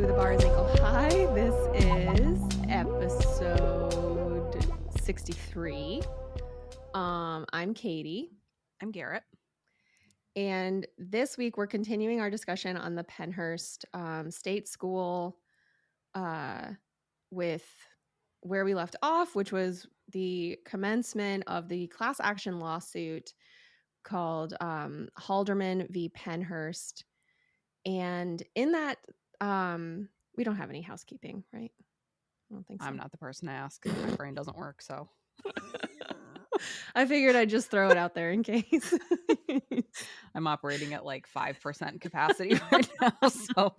to The Bar is Ankle High. This is episode 63. I'm Katie. I'm Garrett. And this week we're continuing our discussion on the Pennhurst State School with where we left off, which was the commencement of the class action lawsuit called Halderman v. Pennhurst. And in that, we don't have any housekeeping, right? I don't think so. I'm not the person to ask. My brain doesn't work, so. I figured I'd just throw it out there in case. I'm operating at like 5% capacity right now, so.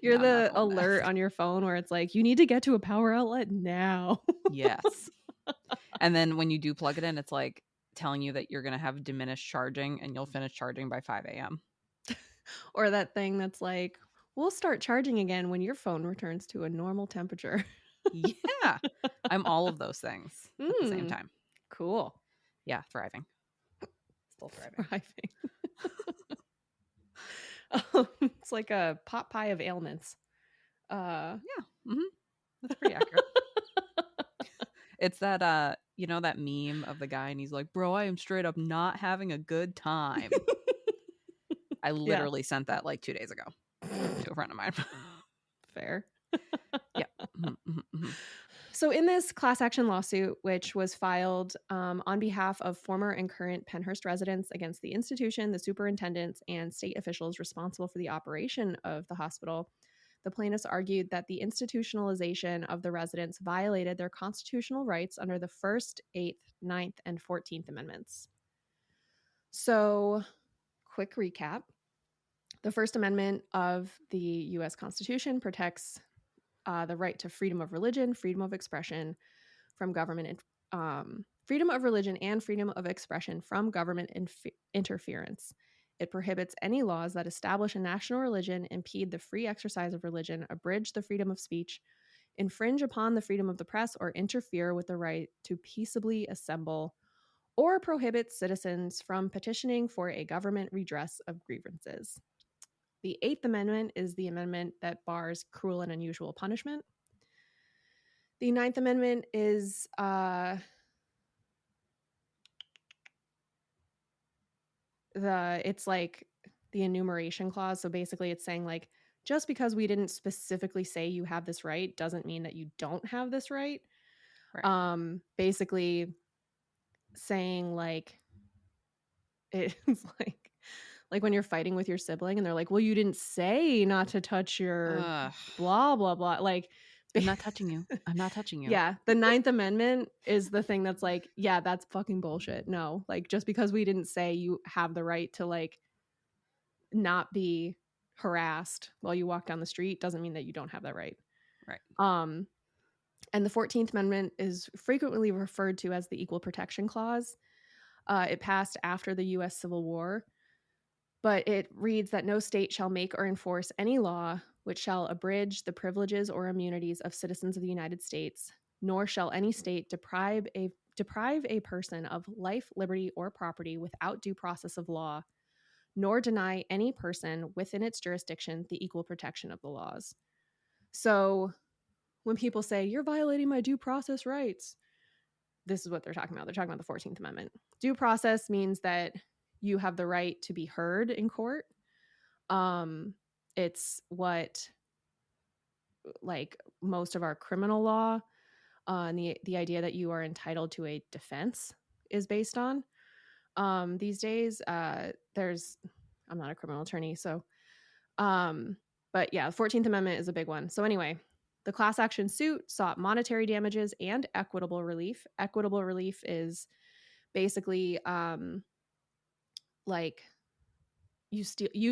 You're no, the alert on your phone where it's like, you need to get to a power outlet now. Yes. And then when you do plug it in, it's like telling you that you're going to have diminished charging and you'll finish charging by 5 a.m. Or that thing that's like, we'll start charging again when your phone returns to a normal temperature. Yeah. I'm all of those things at the same time. Cool. Yeah, thriving. Still thriving. It's like a Potpie of Ailments. Yeah. Mm-hmm. That's pretty accurate. It's that that meme of the guy and he's like, bro, I am straight up not having a good time. I literally sent that like 2 days ago to a friend of mine. Fair. Yeah. So in this class action lawsuit, which was filed on behalf of former and current Pennhurst residents against the institution, the superintendents, and state officials responsible for the operation of the hospital, the plaintiffs argued that the institutionalization of the residents violated their constitutional rights under the First, 8th, 9th, and 14th Amendments. So, quick recap. The First Amendment of the U.S. Constitution protects the right to freedom of religion, freedom of expression from government, freedom of religion and freedom of expression from government interference. It prohibits any laws that establish a national religion, impede the free exercise of religion, abridge the freedom of speech, infringe upon the freedom of the press, or interfere with the right to peaceably assemble, or prohibit citizens from petitioning for a government redress of grievances. The 8th Amendment is the amendment that bars cruel and unusual punishment. The 9th Amendment is it's like the enumeration clause. So basically it's saying like, just because we didn't specifically say you have this right doesn't mean that you don't have this right. Basically saying like, it's like when you're fighting with your sibling and they're like, well, you didn't say not to touch your blah, blah, blah. Like, I'm not touching you. I'm not touching you. Yeah. The 9th Amendment is the thing that's like, yeah, that's fucking bullshit. No, like just because we didn't say you have the right to like not be harassed while you walk down the street doesn't mean that you don't have that right. Right. And the 14th Amendment is frequently referred to as the Equal Protection Clause. It passed after the U.S. Civil War, but it reads that no state shall make or enforce any law which shall abridge the privileges or immunities of citizens of the United States, nor shall any state deprive a person of life, liberty, or property without due process of law, nor deny any person within its jurisdiction the equal protection of the laws. So when people say, you're violating my due process rights, this is what they're talking about. They're talking about the 14th Amendment. Due process means that you have the right to be heard in court. It's what like most of our criminal law and the idea that you are entitled to a defense is based on. These days, I'm not a criminal attorney, so but yeah, the 14th Amendment is a big one. So anyway, the class action suit sought monetary damages and equitable relief. Equitable relief is basically like you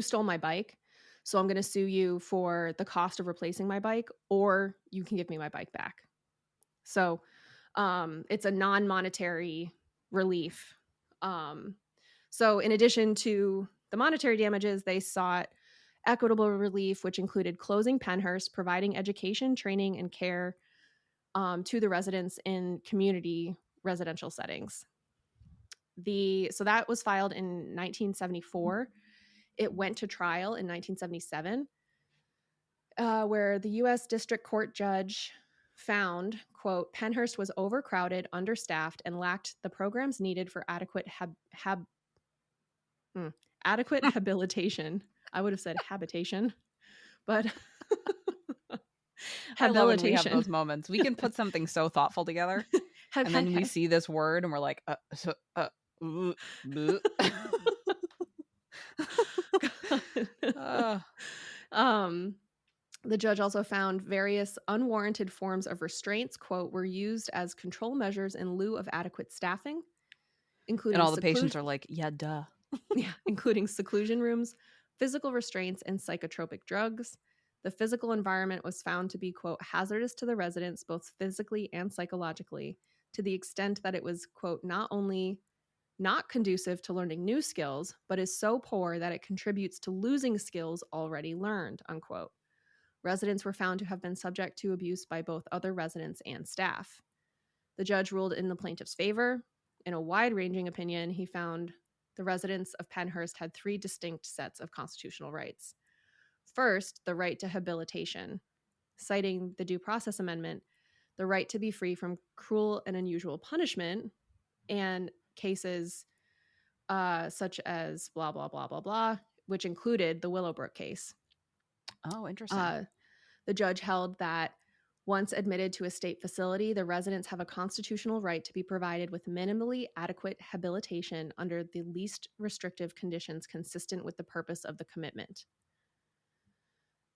stole my bike, so I'm going to sue you for the cost of replacing my bike, or you can give me my bike back. So it's a non-monetary relief. So in addition to the monetary damages, they sought equitable relief, which included closing Pennhurst, providing education, training, and care to the residents in community residential settings. So that was filed in 1974. It went to trial in 1977. where the U.S. District Court judge found, quote, Pennhurst was overcrowded, understaffed, and lacked the programs needed for adequate adequate habilitation. I would have said habitation, but I love when we have habilitation. those moments. We can put something so thoughtful together, and then we see this word and we're like, The judge also found various unwarranted forms of restraints, quote, were used as control measures in lieu of adequate staffing, including and all the patients are like, yeah, duh. Yeah, including seclusion rooms, physical restraints, and psychotropic drugs. The physical environment was found to be, quote, hazardous to the residents, both physically and psychologically, to the extent that it was, quote, not only not conducive to learning new skills, but is so poor that it contributes to losing skills already learned, unquote. Residents were found to have been subject to abuse by both other residents and staff. The judge ruled in the plaintiff's favor. In a wide-ranging opinion, he found the residents of Pennhurst had 3 distinct sets of constitutional rights. First, the right to habilitation, citing the Due Process Amendment, the right to be free from cruel and unusual punishment, and cases such as blah, blah, blah, blah, blah, which included the Willowbrook case. Oh, interesting. The judge held that once admitted to a state facility, the residents have a constitutional right to be provided with minimally adequate habilitation under the least restrictive conditions consistent with the purpose of the commitment.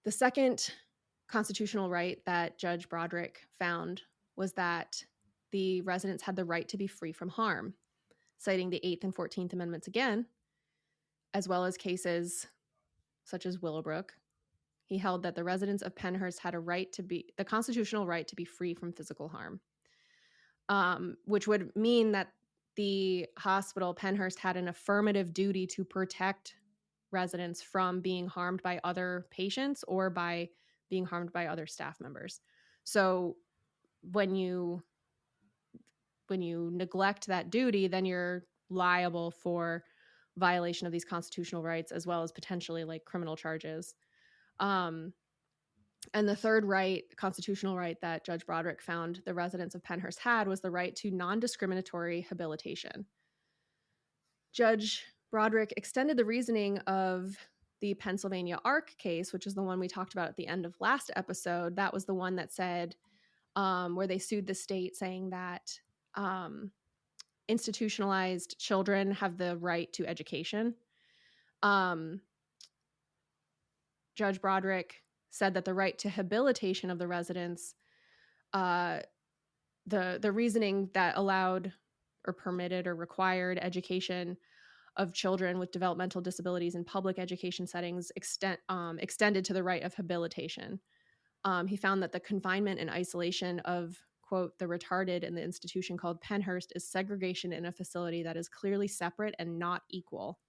The second constitutional right that Judge Broderick found was that the residents had the right to be free from harm, citing the 8th and 14th Amendments again, as well as cases such as Willowbrook. He held that the residents of Pennhurst had the constitutional right to be free from physical harm, which would mean that the hospital, Pennhurst, had an affirmative duty to protect residents from being harmed by other patients or by being harmed by other staff members. So when you neglect that duty, then you're liable for violation of these constitutional rights as well as potentially like criminal charges. And the third constitutional right that Judge Broderick found the residents of Pennhurst had was the right to non-discriminatory habilitation. Judge Broderick extended the reasoning of the Pennsylvania ARC case, which is the one we talked about at the end of last episode. That was the one that said, where they sued the state saying that institutionalized children have the right to education. Judge Broderick said that the right to habilitation of the residents, the reasoning that allowed or permitted or required education of children with developmental disabilities in public education settings extended to the right of habilitation. He found that the confinement and isolation of, quote, the retarded in the institution called Pennhurst is segregation in a facility that is clearly separate and not equal,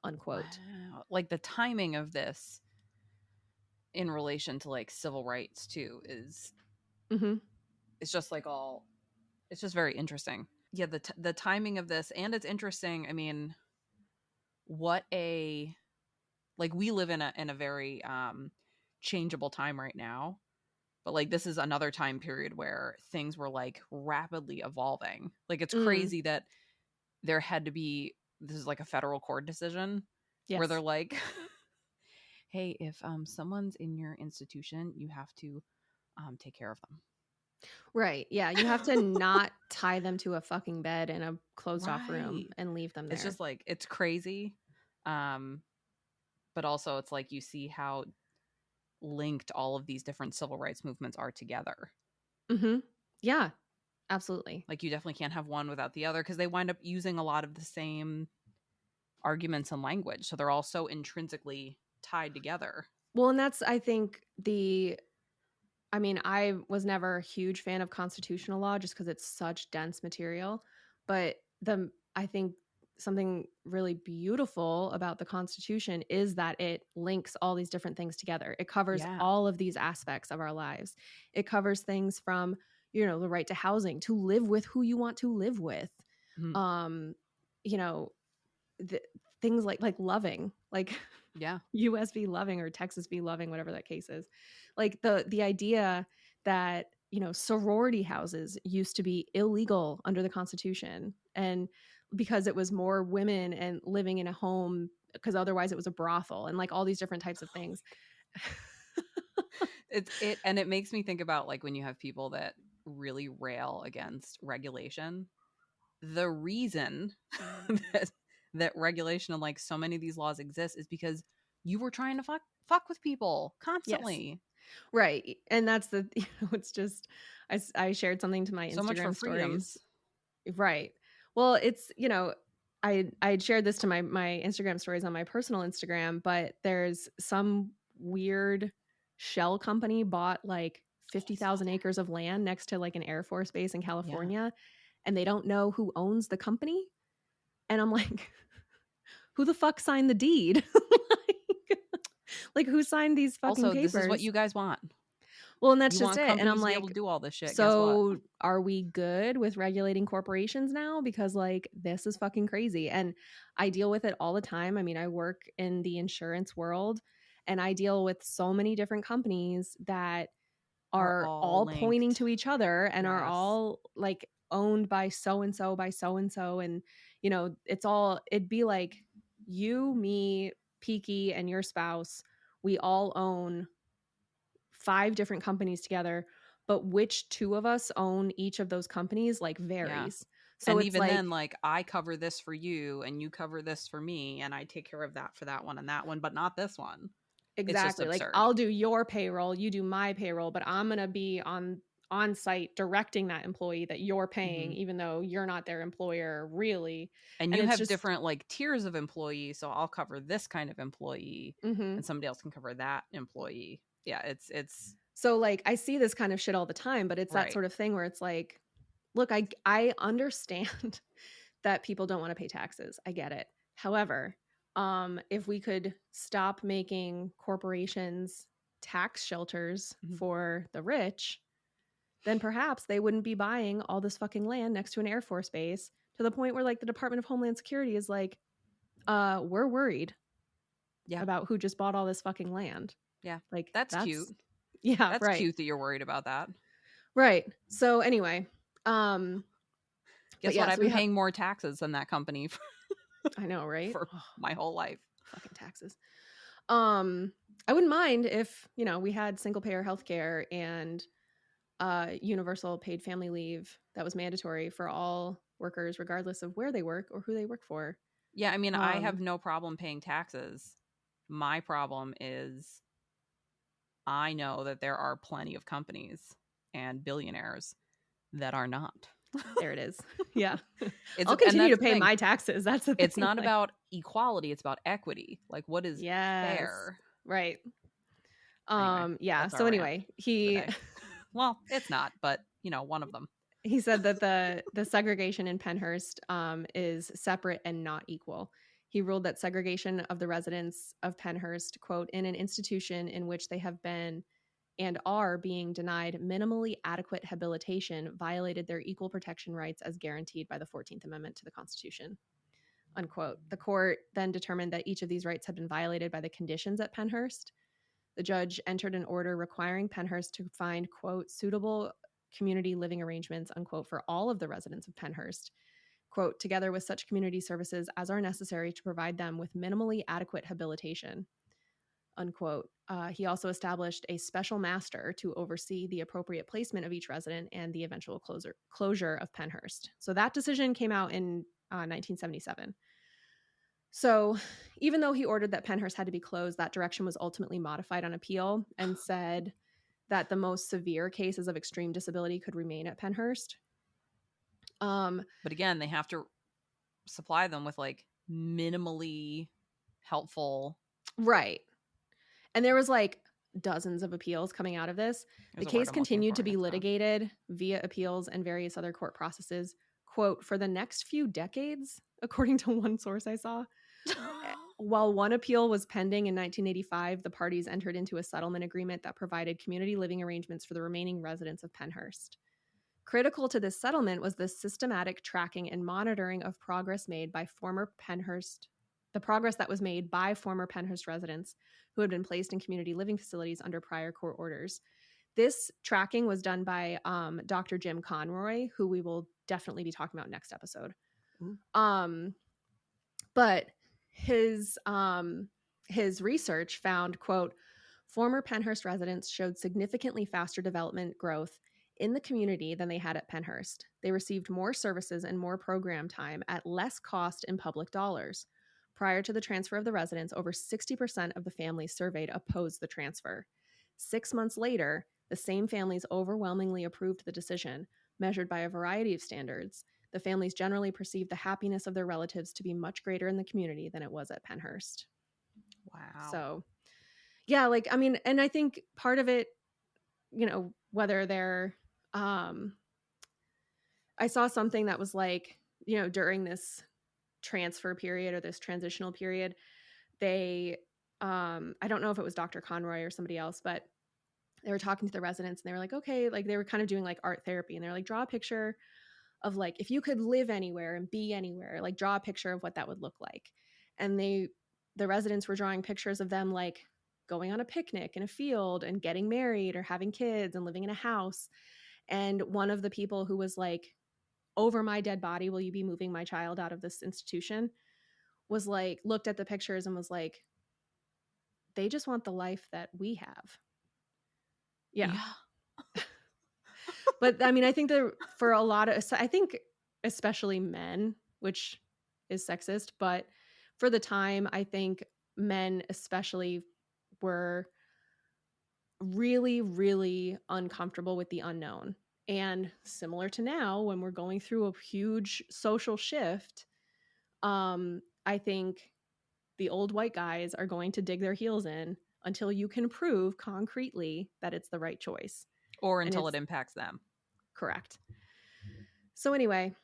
unquote. Wow. Like the timing of this in relation to like civil rights too is it's just like it's just very interesting. Yeah, the timing of this, and it's interesting. I mean, we live in a very changeable time right now, but like this is another time period where things were like rapidly evolving. Like it's crazy that there had to be, this is like a federal court decision where they're like, hey, if someone's in your institution, you have to take care of them. Right. Yeah. You have to not tie them to a fucking bed in a closed off room and leave them there. It's just like, it's crazy. But also it's like you see how linked all of these different civil rights movements are together. Yeah, absolutely. Like you definitely can't have one without the other because they wind up using a lot of the same arguments and language. So they're all so intrinsically tied together. Well, and that's, I think, I was never a huge fan of constitutional law just because it's such dense material. But I think something really beautiful about the Constitution is that it links all these different things together. It covers all of these aspects of our lives. It covers things from, the right to housing, to live with who you want to live with. things like Loving, like Yeah. US v. Loving or Texas v. Loving, whatever that case is. Like the idea that, sorority houses used to be illegal under the Constitution, and because it was more women and living in a home, because otherwise it was a brothel, and like all these different types of things. And it makes me think about like when you have people that really rail against regulation. The reason that regulation and like so many of these laws exist is because you were trying to fuck with people constantly. Yes. Right. And that's it's just, I shared something to my So much for Instagram freedoms. stories. Right. Well, it's, I shared this to my Instagram stories on my personal Instagram, but there's some weird shell company bought like 50,000 acres of land next to like an Air Force base in California, and they don't know who owns the company. And I'm like, who the fuck signed the deed? like who signed these fucking Also, papers? this is what you guys want. Well, and that's You just want it. And I'm companies to be like, able to do all this shit. Guess so what? are we good with regulating corporations now? Because like this is fucking crazy. And I deal with it all the time. I mean, I work in the insurance world, and I deal with so many different companies that are all pointing linked to each other and are Yes. all like owned by so and so by so and so. And, it'd be like you, me, Peaky, and your spouse, we all own 5 different companies together, but which 2 of us own each of those companies like varies. So And it's even like, then, like I cover this for you and you cover this for me, and I take care of that for that one and that one, but not this one. It's just exactly, like absurd. I'll do your payroll, you do my payroll, but I'm gonna be on site directing that employee that you're paying, even though you're not their employer really. And And you it's have just, different like tiers of employees, so I'll cover this kind of employee, and somebody else can cover that employee. Yeah, it's so like I see this kind of shit all the time, but it's that right. sort of thing where it's like, look, I understand that people don't want to pay taxes. I get it. However, if we could stop making corporations tax shelters for the rich, then perhaps they wouldn't be buying all this fucking land next to an Air Force base, to the point where like the Department of Homeland Security is like, we're worried about who just bought all this fucking land. Yeah. Like That's cute. Yeah, That's right. cute that you're worried about that. Right. So anyway, guess what? I've been paying more taxes than that company I know, right? for my whole life. Fucking taxes. I wouldn't mind if, we had single payer healthcare and universal paid family leave that was mandatory for all workers, regardless of where they work or who they work for. Yeah, I mean, I have no problem paying taxes. My problem is I know that there are plenty of companies and billionaires that are not. There it is. Yeah. I'll continue to pay my taxes. That's the thing. It's not about equality. It's about equity. Like, what is fair? Right. Anyway, yeah. So anyway, well, it's not, but one of them. He said that the segregation in Pennhurst is separate and not equal. He ruled that segregation of the residents of Pennhurst, quote, in an institution in which they have been and are being denied minimally adequate habilitation violated their equal protection rights as guaranteed by the 14th Amendment to the Constitution, unquote. The court then determined that each of these rights had been violated by the conditions at Pennhurst. The judge entered an order requiring Pennhurst to find, quote, suitable community living arrangements, unquote, for all of the residents of Pennhurst, quote, together with such community services as are necessary to provide them with minimally adequate habilitation, unquote. He also established a special master to oversee the appropriate placement of each resident and the eventual closure of Pennhurst. So that decision came out in 1977. So even though he ordered that Pennhurst had to be closed, that direction was ultimately modified on appeal and said that the most severe cases of extreme disability could remain at Pennhurst. But again, they have to supply them with like minimally helpful. Right. And there was like dozens of appeals coming out of this. The case continued to be litigated via appeals and various other court processes, quote, for the next few decades, according to one source I saw. While one appeal was pending in 1985, the parties entered into a settlement agreement that provided community living arrangements for the remaining residents of Pennhurst. Critical to this settlement was the systematic tracking and monitoring of progress made by former Pennhurst the progress that was made by former Pennhurst residents who had been placed in community living facilities under prior court orders. This tracking was done by Dr. Jim Conroy, who we will definitely be talking about next episode. But his research found, quote, former Pennhurst residents showed significantly faster development growth in the community than they had at Pennhurst. They received more services and more program time at less cost in public dollars. Prior to the transfer of the residents, over 60% of the families surveyed opposed the transfer. 6 months later, the same families overwhelmingly approved the decision, measured by a variety of standards. The families generally perceived the happiness of their relatives to be much greater in the community than it was at Pennhurst. Wow. So, yeah, like, I mean, and I think part of it, you know, whether they're, I saw something that was like, you know, during this transfer period or this transitional period, they, I don't know if it was Dr. Conroy or somebody else, but they were talking to the residents and they were like, okay, like they were kind of doing like art therapy, and they're like, draw a picture of like, if you could live anywhere and be anywhere, like draw a picture of what that would look like. And the residents were drawing pictures of them like going on a picnic in a field and getting married or having kids and living in a house. And one of the people who was like, over my dead body, will you be moving my child out of this institution, was like, looked at the pictures and was like, they just want the life that we have. Yeah. But I mean, I think that for a lot of, I think especially men, which is sexist, but for the time, I think men especially were really, really uncomfortable with the unknown. And similar to now, when we're going through a huge social shift, I think the old white guys are going to dig their heels in until you can prove concretely that it's the right choice. Or until it impacts them. Correct. So anyway,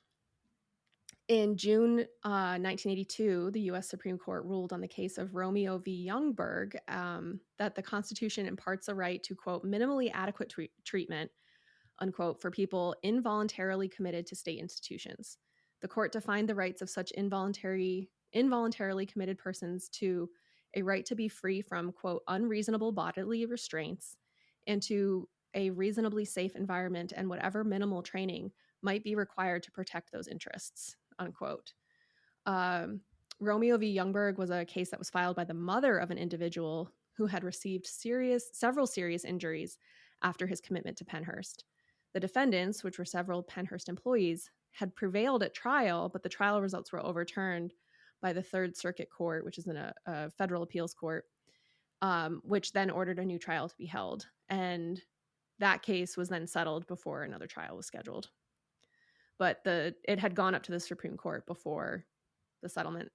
in June 1982, the U.S. Supreme Court ruled on the case of Romeo v. Youngberg that the Constitution imparts a right to, quote, minimally adequate treatment, unquote, for people involuntarily committed to state institutions. The court defined the rights of such involuntarily committed persons to a right to be free from, quote, unreasonable bodily restraints and to a reasonably safe environment and whatever minimal training might be required to protect those interests, unquote. Romeo v. Youngberg was a case that was filed by the mother of an individual who had received several serious injuries after his commitment to Pennhurst. The defendants, which were several Pennhurst employees, had prevailed at trial, but the trial results were overturned by the Third Circuit Court, which is a federal appeals court, which then ordered a new trial to be held. And that case was then settled before another trial was scheduled. But it had gone up to the Supreme Court before the settlement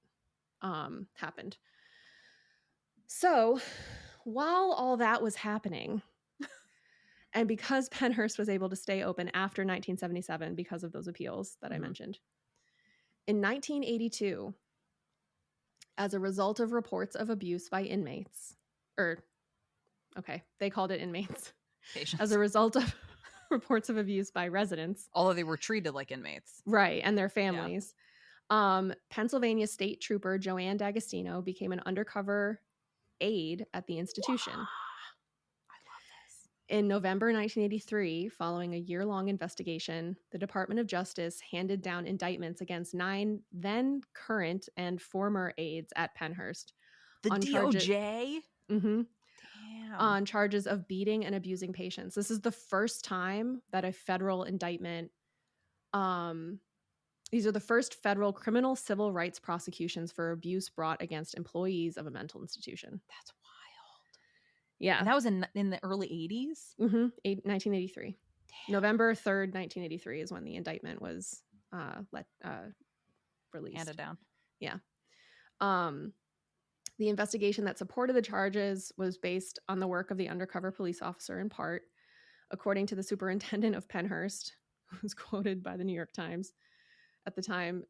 happened. So while all that was happening, and because Pennhurst was able to stay open after 1977 because of those appeals that I mentioned, in 1982, as a result of reports of abuse by inmates, they called it inmates. Patients. As a result of reports of abuse by residents. Although they were treated like inmates. Right, and their families. Yeah. Pennsylvania State Trooper Joanne D'Agostino became an undercover aide at the institution. Wow. I love this. In November 1983, following a year-long investigation, the Department of Justice handed down indictments against 9 then current and former aides at Pennhurst. The DOJ? Mm-hmm. On charges of beating and abusing patients. This is the first time that a federal indictment, these are the first federal criminal civil rights prosecutions for abuse brought against employees of a mental institution. That's wild. Yeah. And that was in the early 80s? Mm-hmm. 1983. Damn. November 3rd, 1983 is when the indictment was released. Handed down. Yeah. The investigation that supported the charges was based on the work of the undercover police officer in part. According to the superintendent of Pennhurst, who was quoted by the New York Times at the time,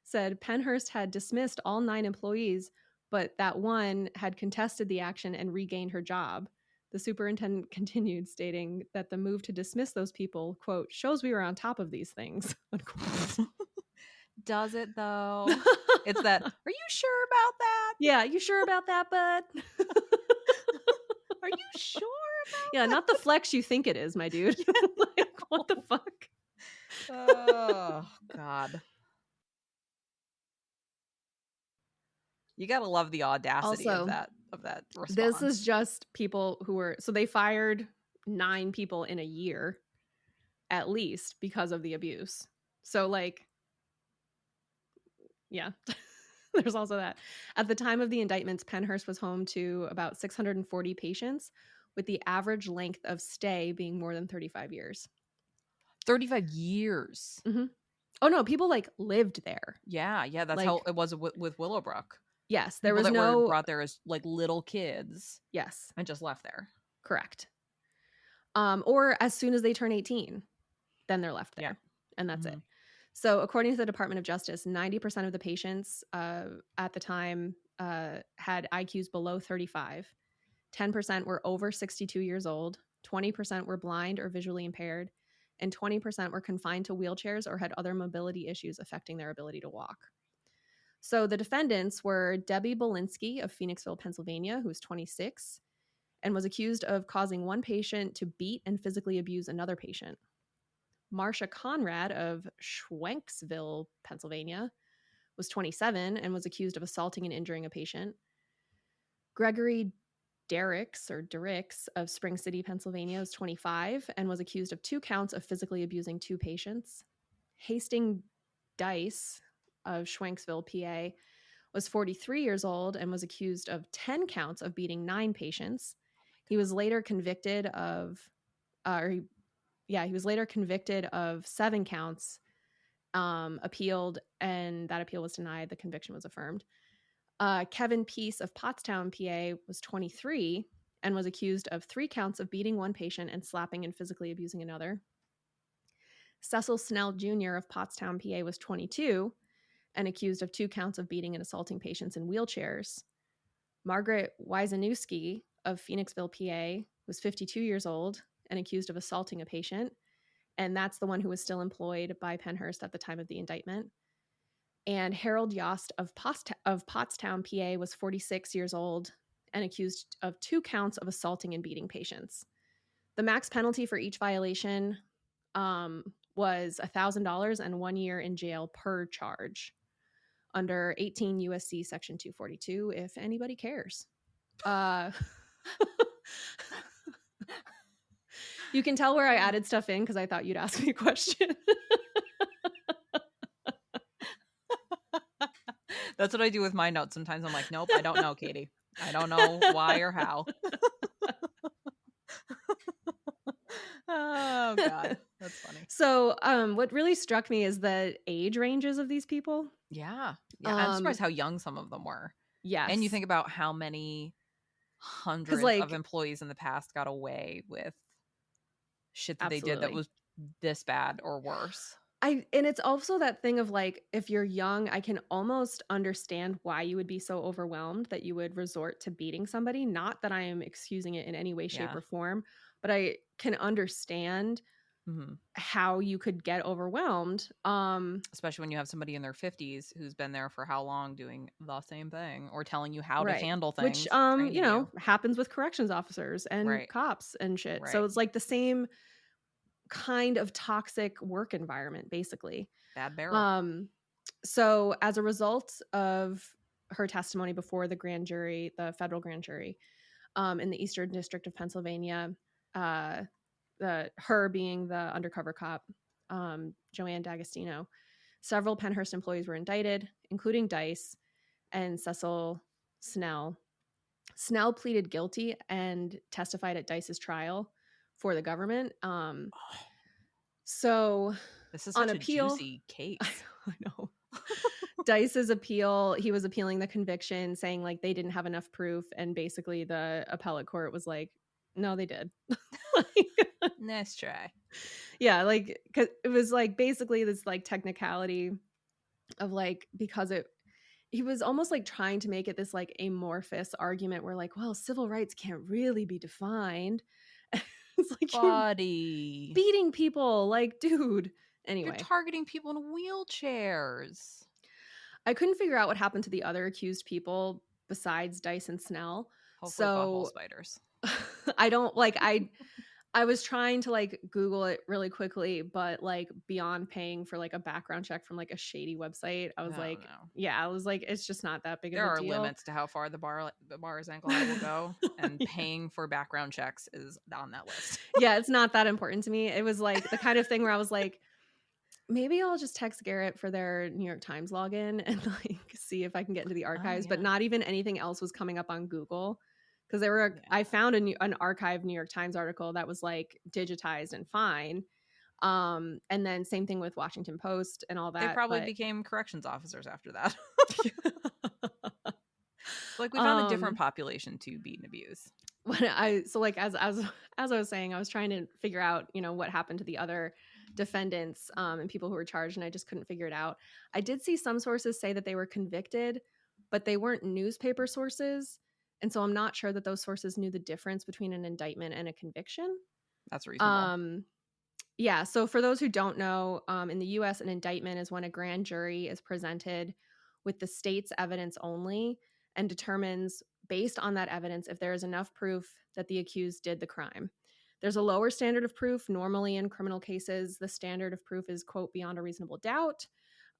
said Pennhurst had dismissed all 9 employees, but that one had contested the action and regained her job. The superintendent continued, stating that the move to dismiss those people, quote, shows we were on top of these things, unquote. does it though. It's that, are you sure about that? Yeah, you sure about that, bud? Are you sure Yeah, about not the flex you think it is, my dude. that? Yeah, Like, what the fuck? Oh, God. You gotta love the audacity of Also, that this is response. just people who were, so they fired 9 people in a year at least because of the abuse. So like, yeah. There's also that. At the time of the indictments, Pennhurst was home to about 640 patients, with the average length of stay being more than 35 years. 35 years. Mm-hmm. Oh no, people like lived there. Yeah, that's Like, how it was with Willowbrook. yes, there People was that were no. brought there as like little kids Yes, and just left there. correct. Or as soon as they turn 18, then they're left there, and that's it. So, according to the Department of Justice, 90% of the patients at the time had IQs below 35. 10% were over 62 years old. 20% were blind or visually impaired. And 20% were confined to wheelchairs or had other mobility issues affecting their ability to walk. So, the defendants were Debbie Balinsky of Phoenixville, Pennsylvania, who was 26 and was accused of causing one patient to beat and physically abuse another patient. Marcia Conrad of Schwenksville, Pennsylvania, was 27 and was accused of assaulting and injuring a patient. Gregory Derricks of Spring City, Pennsylvania, was 25 and was accused of 2 counts of physically abusing 2 patients. Hastings Dice of Schwenksville, PA, was 43 years old and was accused of 10 counts of beating 9 patients. He was later convicted of, he was later convicted of 7 counts, appealed, and that appeal was denied. The conviction was affirmed. Kevin Peace of Pottstown, PA, was 23 and was accused of 3 counts of beating one patient and slapping and physically abusing another. Cecil Snell Jr. of Pottstown, PA, was 22 and accused of 2 counts of beating and assaulting patients in wheelchairs. Margaret Wysanewski of Phoenixville, PA, was 52 years old and accused of assaulting a patient. And that's the one who was still employed by Pennhurst at the time of the indictment. And Harold Yost of Pottstown, PA, was 46 years old and accused of 2 counts of assaulting and beating patients. The max penalty for each violation was $1,000 and 1 year in jail per charge under 18 USC Section 242, if anybody cares. You can tell where I added stuff in because I thought you'd ask me a question. That's what I do with my notes. Sometimes I'm like, nope, I don't know, Katie. I don't know why or how. Oh, God. That's funny. So what really struck me is the age ranges of these people. Yeah. I'm surprised how young some of them were. Yes. And you think about how many hundreds of employees in the past got away with shit that they did that was this bad or worse. And it's also that thing of like, if you're young, I can almost understand why you would be so overwhelmed that you would resort to beating somebody. Not that I am excusing it in any way, shape, or form, but I can understand how you could get overwhelmed. Especially when you have somebody in their 50s who's been there for how long doing the same thing or telling you how to handle things. Which, happens with corrections officers and cops and shit. So it's like the same kind of toxic work environment, basically. Bad barrel. So as a result of her testimony before the grand jury, the federal grand jury, in the Eastern District of Pennsylvania, her being the undercover cop, Joanne D'Agostino, several Pennhurst employees were indicted, including Dice and Cecil Snell. Snell pleaded guilty and testified at Dice's trial for the government. So this is on such appeal, a juicy case. I know. Dice's appeal, he was appealing the conviction, saying like they didn't have enough proof, and basically the appellate court was like, no, they did. Nice try. Yeah, like, cause it was like basically this like technicality of like, because he was almost like trying to make it this like amorphous argument where like, well, civil rights can't really be defined. It's like, buddy, you're beating people, like, dude. Anyway. You're targeting people in wheelchairs. I couldn't figure out what happened to the other accused people besides Dyson Snell. Hopefully butthole So spiders. I don't like I was trying to like Google it really quickly, but like beyond paying for like a background check from like a shady website, I was No. yeah, I was like, it's just not that big of There a are deal. limits to how far the bar's ankle high will go, and paying for background checks is on that list. Yeah, it's not that important to me. It was like the kind of thing where I was like, maybe I'll just text Garrett for their New York Times login and like see if I can get into the archives, but not even anything else was coming up on Google. Because I found an archived New York Times article that was like digitized and fine. And then same thing with Washington Post and all that. They probably became corrections officers after that. Like we found a different population to beat and abuse. As I was saying, I was trying to figure out, what happened to the other defendants and people who were charged, and I just couldn't figure it out. I did see some sources say that they were convicted, but they weren't newspaper sources. And so I'm not sure that those sources knew the difference between an indictment and a conviction. That's reasonable. Yeah. So for those who don't know, in the U.S., an indictment is when a grand jury is presented with the state's evidence only and determines, based on that evidence, if there is enough proof that the accused did the crime. There's a lower standard of proof. Normally in criminal cases, the standard of proof is, quote, beyond a reasonable doubt.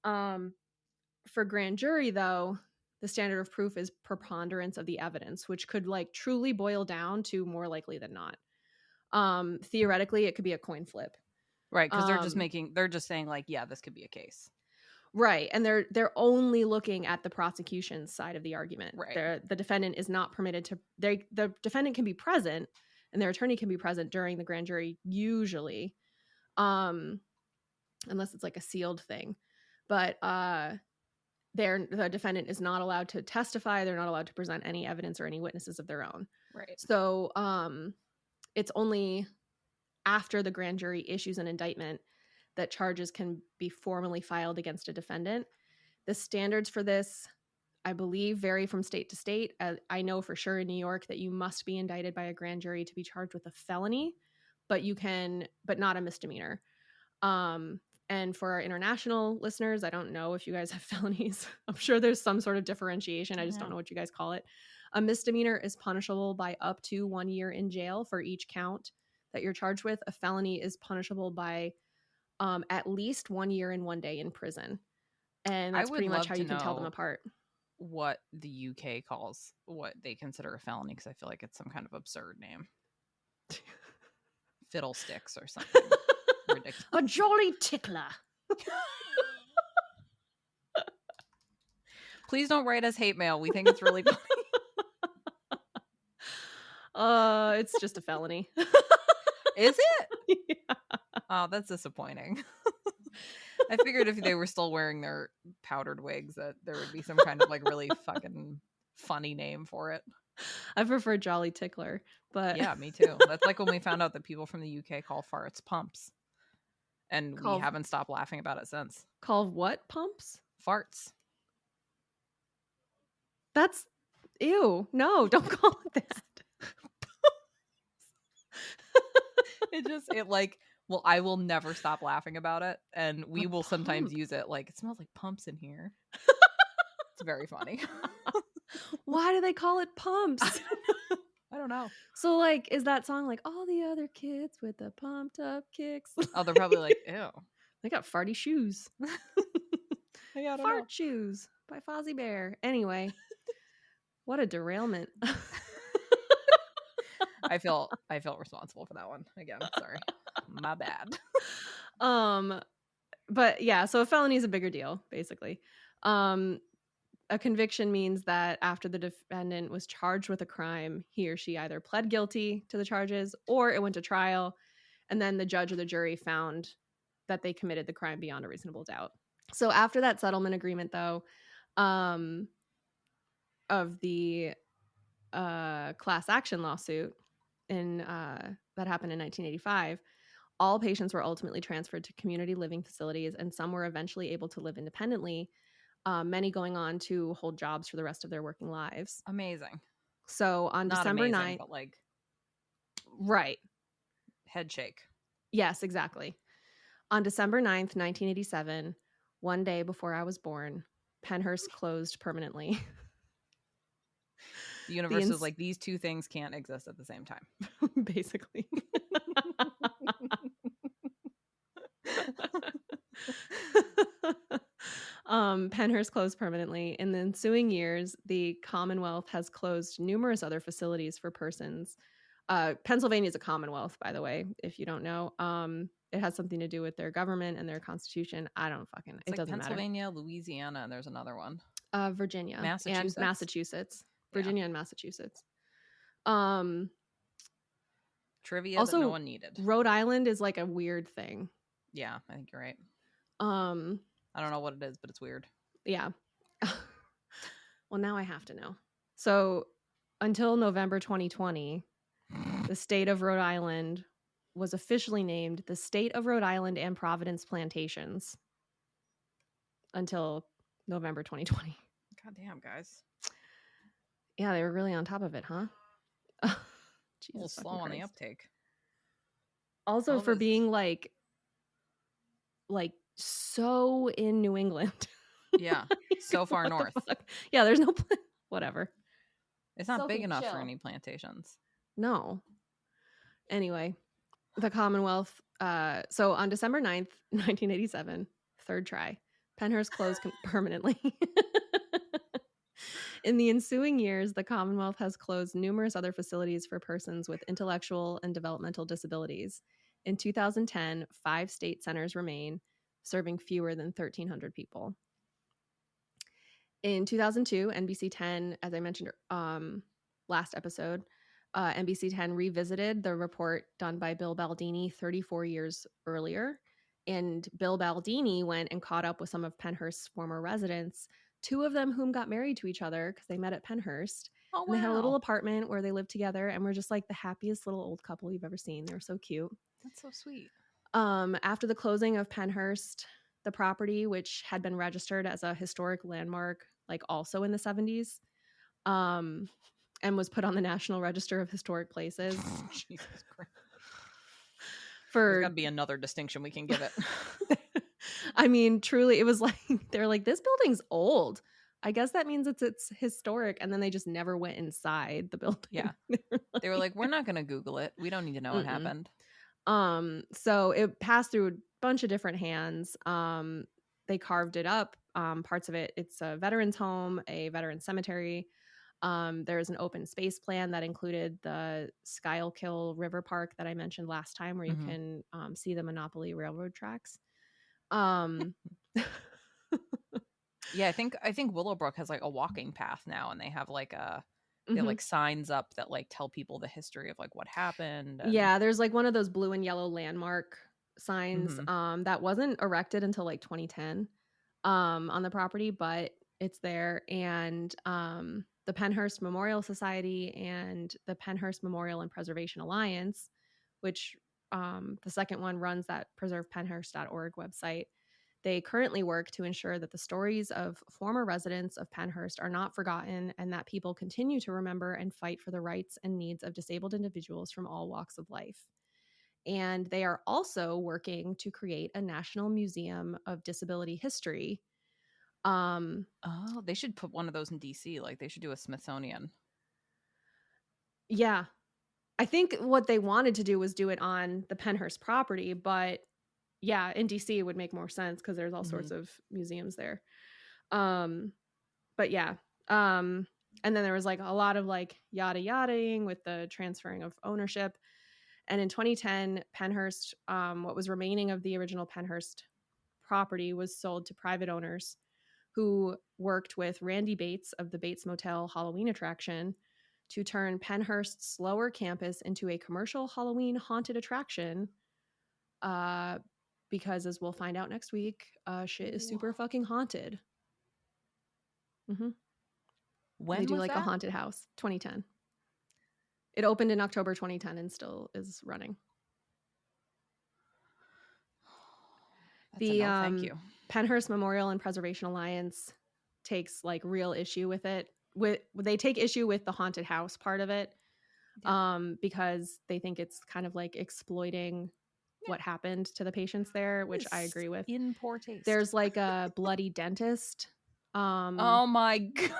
For grand jury, though, the standard of proof is preponderance of the evidence, which could like truly boil down to more likely than not. Theoretically, it could be a coin flip. Right, because they're just saying like, yeah, this could be a case. Right, and they're only looking at the prosecution's side of the argument. Right. The defendant is not permitted to. The defendant can be present, and their attorney can be present during the grand jury, usually, unless it's like a sealed thing. But the defendant is not allowed to testify. They're not allowed to present any evidence or any witnesses of their own. Right. So it's only after the grand jury issues an indictment that charges can be formally filed against a defendant. The standards for this, I believe, vary from state to state. I know for sure in New York that you must be indicted by a grand jury to be charged with a felony, but not a misdemeanor. And for our international listeners, I don't know if you guys have felonies. I'm sure there's some sort of differentiation. I just don't know what you guys call it. A misdemeanor is punishable by up to 1 year in jail for each count that you're charged with. A felony is punishable by at least 1 year and 1 day in prison. And that's pretty much how you can tell them apart. What the UK calls what they consider a felony, because I feel like it's some kind of absurd name. Fiddlesticks or something. Ridiculous. A jolly tickler. Please don't write us hate mail. We think it's really funny. It's just a felony. Is it? Yeah. Oh, that's disappointing. I figured if they were still wearing their powdered wigs that there would be some kind of like really fucking funny name for it. I prefer Jolly Tickler, but yeah, me too. That's like when we found out that people from the UK call farts pumps, and we haven't stopped laughing about it since. Call what pumps? Farts. That's ew. No, don't call it that. Well, I will never stop laughing about it, and we will sometimes use it like, it smells like pumps in here. It's very funny. Why do they call it pumps? I don't know. So like, is that song like all the other kids with the pumped up kicks? Oh, they're probably like, ew. They got farty shoes. Fart shoes by Fozzie Bear. Anyway, what a derailment. I feel responsible for that one again. Sorry, my bad. But yeah, so a felony is a bigger deal, basically. A conviction means that after the defendant was charged with a crime, he or she either pled guilty to the charges or it went to trial, and then the judge or the jury found that they committed the crime beyond a reasonable doubt. So after that settlement agreement, though, of the class action lawsuit that happened in 1985, all patients were ultimately transferred to community living facilities, and some were eventually able to live independently, many going on to hold jobs for the rest of their working lives. Amazing. So on Not December amazing, 9th, but like, right. Head shake. Yes, exactly. On December 9th, 1987, one day before I was born, Pennhurst closed permanently. The universe is like, these two things can't exist at the same time. Basically. Pennhurst closed permanently. In the ensuing years, the Commonwealth has closed numerous other facilities for persons. Pennsylvania is a Commonwealth, by the way, if you don't know. It has something to do with their government and their constitution. I don't fucking. It's It like doesn't matter. Pennsylvania, Louisiana, and there's another one. Virginia and Massachusetts? Massachusetts. Yeah. Virginia and Massachusetts. Trivia Also, that no one needed. Rhode Island is like a weird thing. Yeah, I think you're right. I don't know what it is, but it's weird. Yeah. Well, now I have to know. So until November 2020, the state of Rhode Island was officially named the State of Rhode Island and Providence Plantations until November 2020. God damn, guys. Yeah, they were really on top of it, huh? A little slow on the uptake. Also, for being like so in New England. Yeah, so far north. Yeah, there's no whatever. It's not big enough for any plantations. No. Anyway, the Commonwealth. So on December 9th, 1987, third try, Pennhurst closed permanently. In the ensuing years, the Commonwealth has closed numerous other facilities for persons with intellectual and developmental disabilities. In 2010, 5 state centers remain, serving fewer than 1,300 people. In 2002, NBC 10, as I mentioned last episode, NBC 10 revisited the report done by Bill Baldini 34 years earlier. And Bill Baldini went and caught up with some of Pennhurst's former residents, 2 of them whom got married to each other because they met at Pennhurst. Oh, wow. And they had a little apartment where they lived together and were just like the happiest little old couple you've ever seen. They were so cute. That's so sweet. After the closing of Pennhurst, the property, which had been registered as a historic landmark, like also in the 70s, and was put on the National Register of Historic Places. Jesus Christ. There's got to be another distinction we can give it. I mean, truly, it was like, they're like, this building's old. I guess that means it's historic. And then they just never went inside the building. Yeah. They were like, we're not going to Google it. We don't need to know what happened. So it passed through a bunch of different hands. They carved it up. Parts of it, it's a veterans home, a veterans cemetery. There's an open space plan that included the Schuylkill River Park that I mentioned last time, where you can see the Monopoly Railroad tracks. Yeah, I think Willowbrook has like a walking path now, and they have like they have like signs up that like tell people the history of like what happened. And... Yeah, there's like one of those blue and yellow landmark signs that wasn't erected until like 2010 on the property, but it's there. And the Pennhurst Memorial Society and the Pennhurst Memorial and Preservation Alliance, which the second one runs that preservepennhurst.org website. They currently work to ensure that the stories of former residents of Pennhurst are not forgotten and that people continue to remember and fight for the rights and needs of disabled individuals from all walks of life. And they are also working to create a National Museum of Disability History. They should put one of those in DC. Like they should do a Smithsonian. Yeah. I think what they wanted to do was do it on the Pennhurst property, but yeah, in DC it would make more sense because there's all sorts of museums there. But yeah. And then there was like a lot of like yada yadaing with the transferring of ownership. And in 2010, Pennhurst, what was remaining of the original Pennhurst property was sold to private owners who worked with Randy Bates of the Bates Motel Halloween attraction to turn Pennhurst's lower campus into a commercial Halloween haunted attraction. Because as we'll find out next week, shit is super fucking haunted. When they do was like that? A haunted house? 2010. It opened in October 2010 and still is running. The thank you. Pennhurst Memorial and Preservation Alliance takes like real issue with it. They take issue with the haunted house part of it, because they think it's kind of like exploiting what happened to the patients there, which I agree with. In poor taste. There's like a bloody dentist. Oh my god.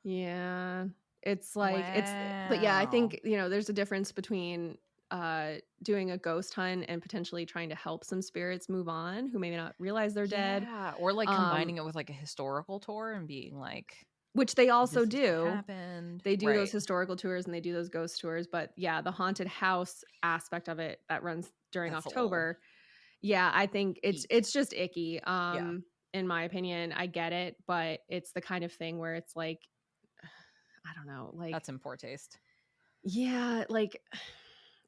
Yeah. It's like Wow. but yeah, I think, there's a difference between doing a ghost hunt and potentially trying to help some spirits move on who may not realize they're dead. Yeah, or like combining it with like a historical tour and being like, Which they also this is what do. happened. They do Right. those historical tours and they do those ghost tours, but yeah, the haunted house aspect of it that runs during That's a October. Yeah, I think Eek. it's just icky. Yeah. In my opinion, I get it, but it's the kind of thing where it's like, I don't know, like That's in poor taste. yeah, like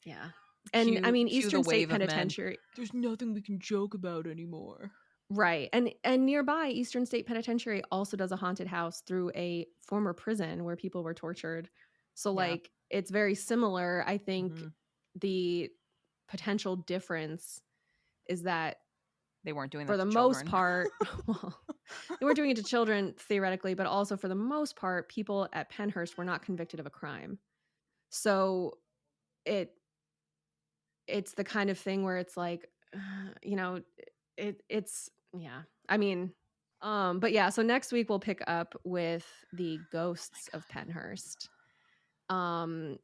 yeah. And I mean, Eastern State Penitentiary. There's nothing we can joke about anymore. Right. And nearby, Eastern State Penitentiary also does a haunted house through a former prison where people were tortured. So Yeah. like it's very similar. I think Mhm. the potential difference is that They weren't doing that for to the most children. part, well, they weren't doing it to children theoretically, but also for the most part, people at Pennhurst were not convicted of a crime. So it's the kind of thing where it's like, it's yeah. I mean, but yeah, so next week we'll pick up with the ghosts of Pennhurst.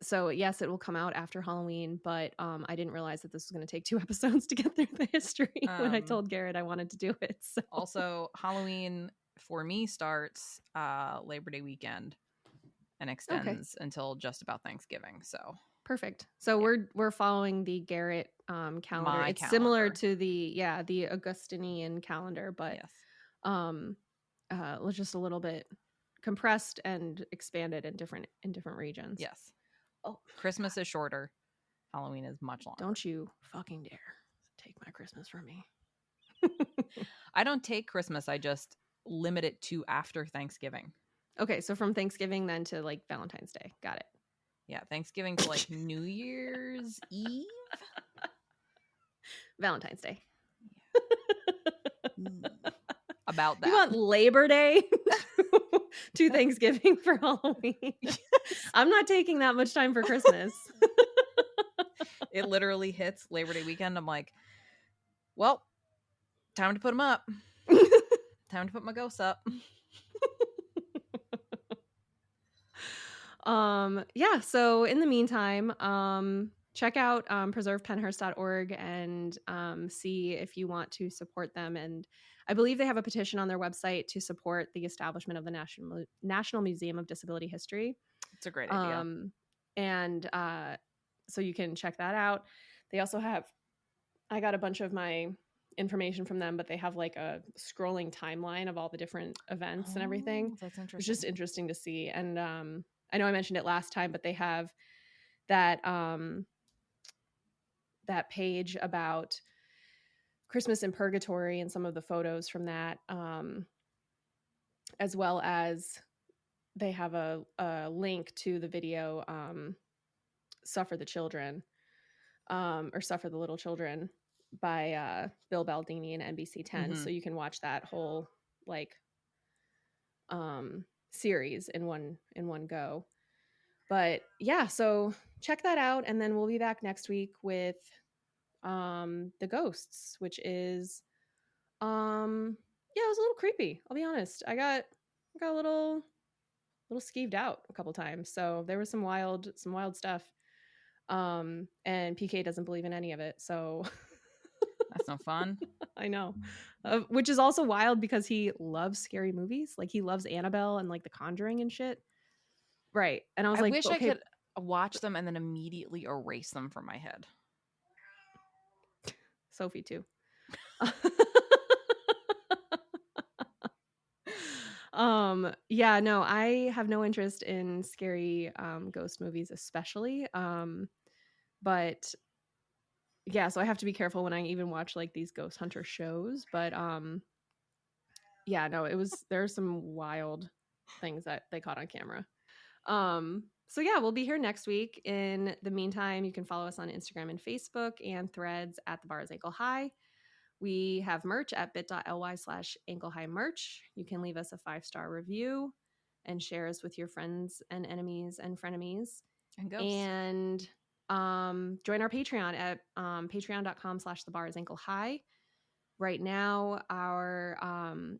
So yes, it will come out after Halloween, but I didn't realize that this was going to take 2 episodes to get through the history when I told Garrett I wanted to do it. So Also, Halloween for me starts Labor Day weekend and extends until just about Thanksgiving. So perfect. So yeah. we're following the Garrett calendar. My it's calendar. similar to the Augustinian calendar, but yes. just a little bit compressed and expanded in different regions. Yes. Oh, Christmas is shorter. Halloween is much longer. Don't you fucking dare take my Christmas from me. I don't take Christmas. I just limit it to after Thanksgiving. Okay, so from Thanksgiving then to like Valentine's Day. Got it. Yeah, Thanksgiving to like New Year's Eve. Valentine's Day. Yeah. About that. You want Labor Day to Thanksgiving for Halloween? Yes. I'm not taking that much time for Christmas. It literally hits Labor Day weekend. I'm like, well, time to put them up. Time to put my ghosts up. Yeah, so in the meantime, check out preservepennhurst.org and see if you want to support them. And I believe they have a petition on their website to support the establishment of the National Museum of Disability History. It's a great idea. And so you can check that out. They also have, I got a bunch of my information from them, but they have like a scrolling timeline of all the different events and everything. That's interesting. It's just interesting to see. And I know I mentioned it last time, but they have that that page about Christmas in Purgatory and some of the photos from that, as well as they have a link to the video Suffer the Children, or Suffer the Little Children by Bill Baldini and NBC 10. So you can watch that whole like series in one go. But yeah, so check that out, and then we'll be back next week with the ghosts, which is it was a little creepy, I'll be honest. I got a little skeeved out a couple times, so there was some wild stuff. And PK doesn't believe in any of it, so that's no fun. I know, which is also wild because he loves scary movies. Like he loves Annabelle and like The Conjuring and shit. Right. And I was like, wish okay, I could watch them and then immediately erase them from my head. Sophie too. Yeah, no, I have no interest in scary ghost movies especially. But yeah, so I have to be careful when I even watch like these ghost hunter shows. But yeah, no, there are some wild things that they caught on camera. So yeah, we'll be here next week. In the meantime, you can follow us on Instagram and Facebook and Threads at The Bar is Ankle High. We have merch at bit.ly/anklehighmerch. You can leave us a 5-star review and share us with your friends and enemies and frenemies. And ghosts. And join our Patreon at patreon.com/thebarisAnkleHigh. Right now, our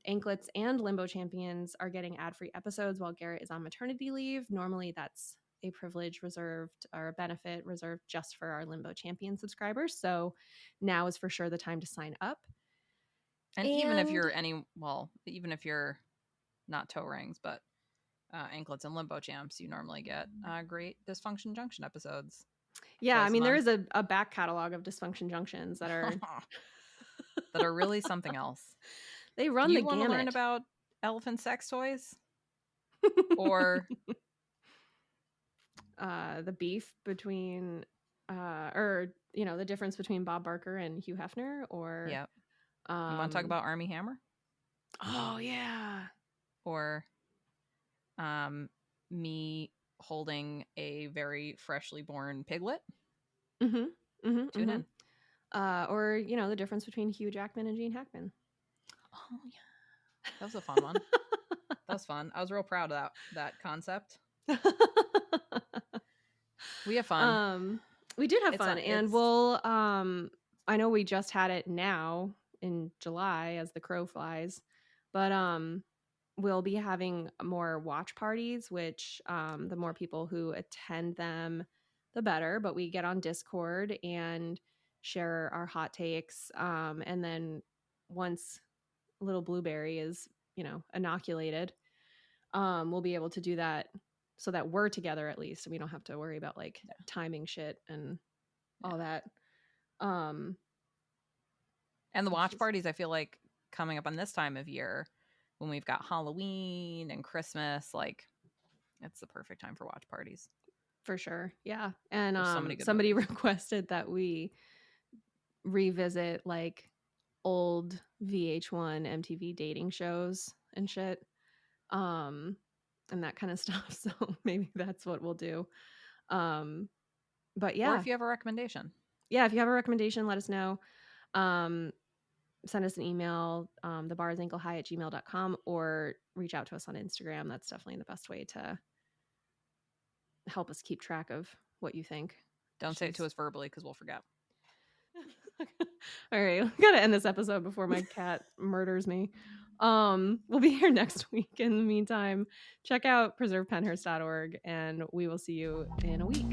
anklets and limbo champions are getting ad-free episodes while Garrett is on maternity leave. Normally, that's a privilege reserved or a benefit reserved just for our limbo champion subscribers. So now is for sure the time to sign up. And even if you're even if you're not toe rings, but anklets and limbo champs, you normally get great Dysfunction Junction episodes. Yeah, I mean, there is a back catalog of Dysfunction Junctions that are that are really something else. They run Do the you want to learn gamut. about elephant sex toys? Or the beef between or the difference between Bob Barker and Hugh Hefner, or you want to talk about Army Hammer? Oh yeah. Or me holding a very freshly born piglet? Tune in. Or the difference between Hugh Jackman and Gene Hackman. Oh yeah, that was a fun one. That was fun. I was real proud of that concept. We have fun. We did have fun, and we'll I know we just had it now in July as the crow flies, but we'll be having more watch parties, which the more people who attend them, the better. But we get on Discord and share our hot takes, and then once little Blueberry is inoculated, we'll be able to do that so that we're together at least, and we don't have to worry about timing shit and all that. And the watch parties, I feel like coming up on this time of year when we've got Halloween and Christmas, it's the perfect time for watch parties. For sure. Yeah. And somebody requested that we revisit old VH1 MTV dating shows and shit. And that kind of stuff. So maybe that's what we'll do. But yeah. Or if you have a recommendation. Yeah, if you have a recommendation, let us know. Send us an email, thebarisAnkleHigh@gmail.com, or reach out to us on Instagram. That's definitely the best way to help us keep track of what you think. Don't say it to us verbally because we'll forget. All right, we gotta end this episode before my cat murders me. We'll be here next week. In the meantime, check out preservepennhurst.org, and we will see you in a week.